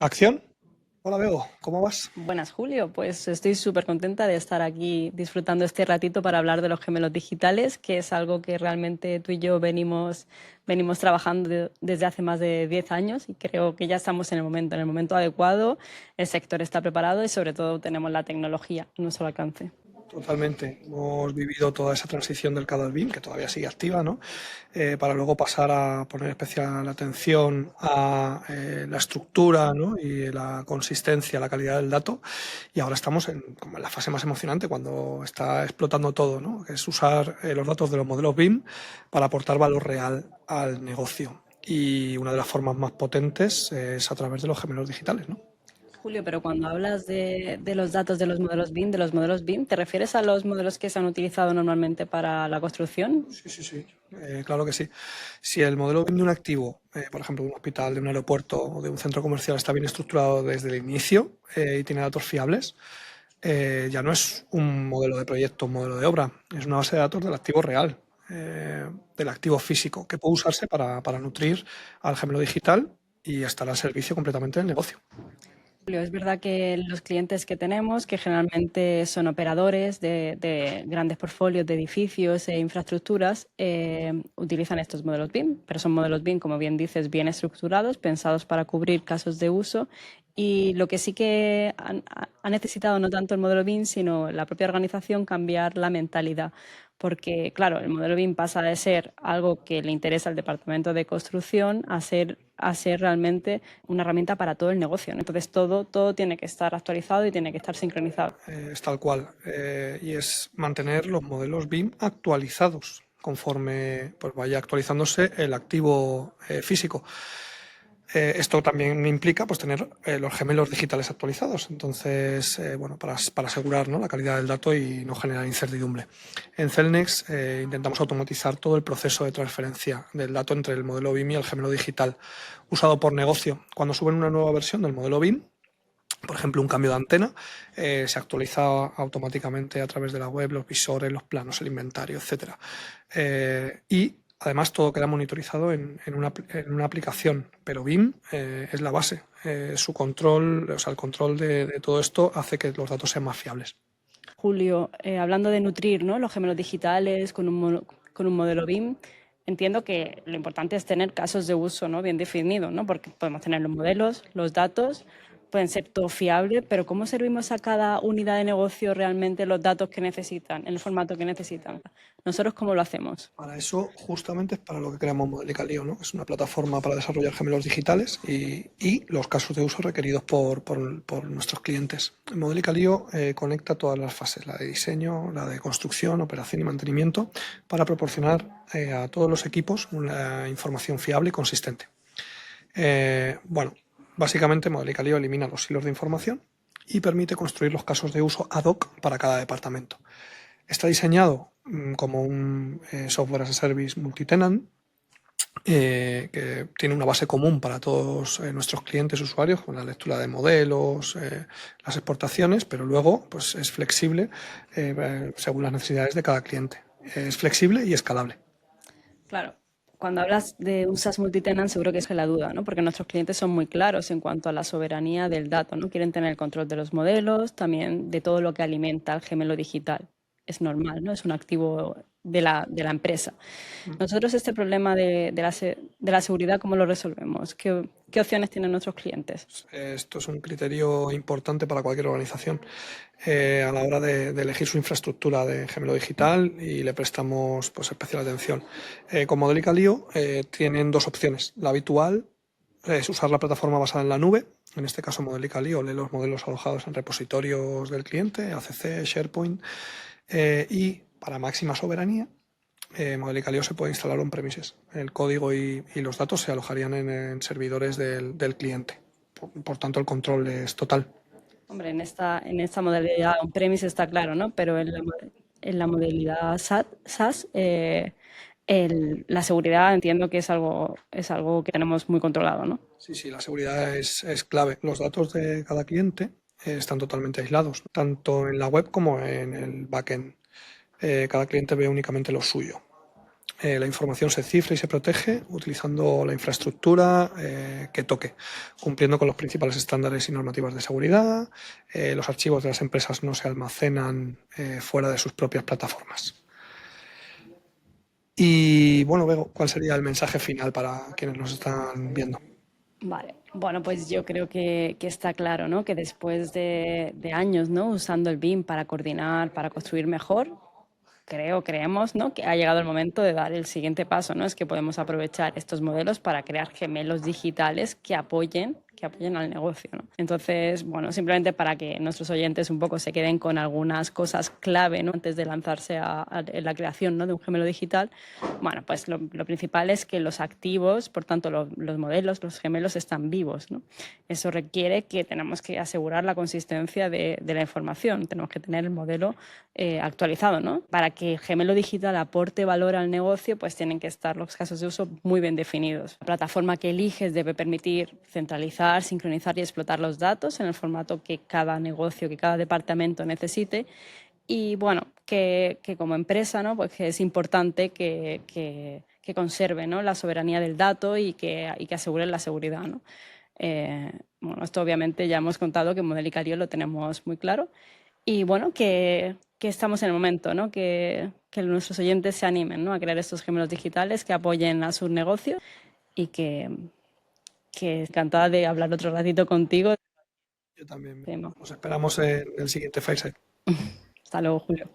Acción. Hola, Bego, ¿cómo vas? Buenas, Julio. Pues estoy súper contenta de estar aquí disfrutando este ratito para hablar de los gemelos digitales, que es algo que realmente tú y yo venimos trabajando desde hace más de 10 años y creo que ya estamos en el momento adecuado, el sector está preparado y sobre todo tenemos la tecnología a nuestro alcance. Totalmente. Hemos vivido toda esa transición del Cadal BIM, que todavía sigue activa, ¿no? Para luego pasar a poner especial atención a la estructura, ¿no? Y la consistencia, la calidad del dato. Y ahora estamos como en la fase más emocionante, cuando está explotando todo, ¿no? Que es usar los datos de los modelos BIM para aportar valor real al negocio. Y una de las formas más potentes es a través de los gemelos digitales, ¿no? Julio, pero cuando hablas de los datos de los modelos BIM, ¿te refieres a los modelos que se han utilizado normalmente para la construcción? Sí, sí, sí, claro que sí. Si el modelo de un activo, por ejemplo, de un hospital, de un aeropuerto o de un centro comercial está bien estructurado desde el inicio y tiene datos fiables, ya no es un modelo de proyecto, un modelo de obra, es una base de datos del activo real, del activo físico, que puede usarse para nutrir al gemelo digital y estar al servicio completamente del negocio. Julio, es verdad que los clientes que tenemos, que generalmente son operadores de grandes portfolios de edificios e infraestructuras, utilizan estos modelos BIM, pero son modelos BIM, como bien dices, bien estructurados, pensados para cubrir casos de uso. Y lo que sí que ha necesitado no tanto el modelo BIM, sino la propia organización cambiar la mentalidad. Porque, claro, el modelo BIM pasa de ser algo que le interesa al departamento de construcción a ser realmente una herramienta para todo el negocio, ¿no? Entonces todo tiene que estar actualizado y tiene que estar sincronizado. Es tal cual. Y es mantener los modelos BIM actualizados conforme pues, vaya actualizándose el activo físico. Esto también implica pues, tener los gemelos digitales actualizados, entonces, bueno, para asegurar, ¿no?, la calidad del dato y no generar incertidumbre. En Celnex intentamos automatizar todo el proceso de transferencia del dato entre el modelo BIM y el gemelo digital usado por negocio. Cuando suben una nueva versión del modelo BIM, por ejemplo, un cambio de antena, se actualiza automáticamente a través de la web, los visores, los planos, el inventario, etcétera. Y además todo queda monitorizado en una aplicación, pero BIM es la base. Su control, o sea, el control de todo esto hace que los datos sean más fiables. Julio, hablando de nutrir, ¿no?, los gemelos digitales con un modelo BIM, entiendo que lo importante es tener casos de uso, ¿no?, bien definidos, ¿no? Porque podemos tener los modelos, los datos, pueden ser todo fiable, pero ¿cómo servimos a cada unidad de negocio realmente los datos que necesitan, en el formato que necesitan? ¿Nosotros cómo lo hacemos? Para eso, justamente, es para lo que creamos Modelicalio, ¿no? Es una plataforma para desarrollar gemelos digitales y los casos de uso requeridos por nuestros clientes. Modelicalio conecta todas las fases, la de diseño, la de construcción, operación y mantenimiento, para proporcionar a todos los equipos una información fiable y consistente. Bueno, básicamente Modelicalio elimina los hilos de información y permite construir los casos de uso ad hoc para cada departamento. Está diseñado como un software as a service multitenant que tiene una base común para todos nuestros clientes usuarios, con la lectura de modelos, las exportaciones, pero luego pues, es flexible según las necesidades de cada cliente. Es flexible y escalable. Claro, cuando hablas de un SaaS multitenant, seguro que es la duda, ¿no? Porque nuestros clientes son muy claros en cuanto a la soberanía del dato, ¿no? Quieren tener el control de los modelos, también de todo lo que alimenta el gemelo digital. Es normal, ¿no? Es un activo de la empresa. Nosotros este problema de la seguridad, ¿cómo lo resolvemos? ¿Qué opciones tienen nuestros clientes? Esto es un criterio importante para cualquier organización a la hora de elegir su infraestructura de gemelo digital y le prestamos pues, especial atención. Con Modelica Lío tienen dos opciones. La habitual es usar la plataforma basada en la nube, en este caso Modelica Lío lee los modelos alojados en repositorios del cliente, ACC, SharePoint, y para máxima soberanía Modelica Lío se puede instalar on-premises. El código y los datos se alojarían en servidores del cliente. Por tanto, el control es total. Hombre, en esta modalidad on-premise está claro, ¿no? Pero en la modalidad SaaS, la seguridad entiendo que es algo que tenemos muy controlado, ¿no? Sí, sí, la seguridad es clave. Los datos de cada cliente están totalmente aislados, tanto en la web como en el backend. Cada cliente ve únicamente lo suyo. la información se cifra y se protege utilizando la infraestructura que toque, cumpliendo con los principales estándares y normativas de seguridad. Los archivos de las empresas no se almacenan fuera de sus propias plataformas. Y bueno, Bego, ¿cuál sería el mensaje final para quienes nos están viendo? Vale, bueno, pues yo creo que está claro, ¿no? Que después de años, ¿no? Usando el BIM para coordinar, para construir mejor, creemos, ¿no? Que ha llegado el momento de dar el siguiente paso, ¿no? Es que podemos aprovechar estos modelos para crear gemelos digitales que apoyen al negocio, ¿no? Entonces, bueno, simplemente para que nuestros oyentes un poco se queden con algunas cosas clave, ¿no? Antes de lanzarse a la creación, ¿no? De un gemelo digital, bueno, pues lo principal es que los activos, por tanto, los modelos, los gemelos están vivos, ¿no? Eso requiere que tenemos que asegurar la consistencia de la información, tenemos que tener el modelo actualizado, ¿no? Para que el gemelo digital aporte valor al negocio, pues tienen que estar los casos de uso muy bien definidos. La plataforma que eliges debe permitir centralizar, sincronizar y explotar los datos en el formato que cada negocio, que cada departamento necesite. Y bueno, que como empresa, ¿no? Pues que es importante que conserve, ¿no? La soberanía del dato y que aseguren la seguridad, ¿no? Bueno, esto obviamente ya hemos contado que en Modelicario lo tenemos muy claro. Y bueno, que estamos en el momento, ¿no? Que nuestros oyentes se animen, ¿no? A crear estos gemelos digitales que apoyen a sus negocios y que encantada de hablar otro ratito contigo. Yo también. Tema. Nos esperamos en el siguiente Fireside. Hasta luego, Julio.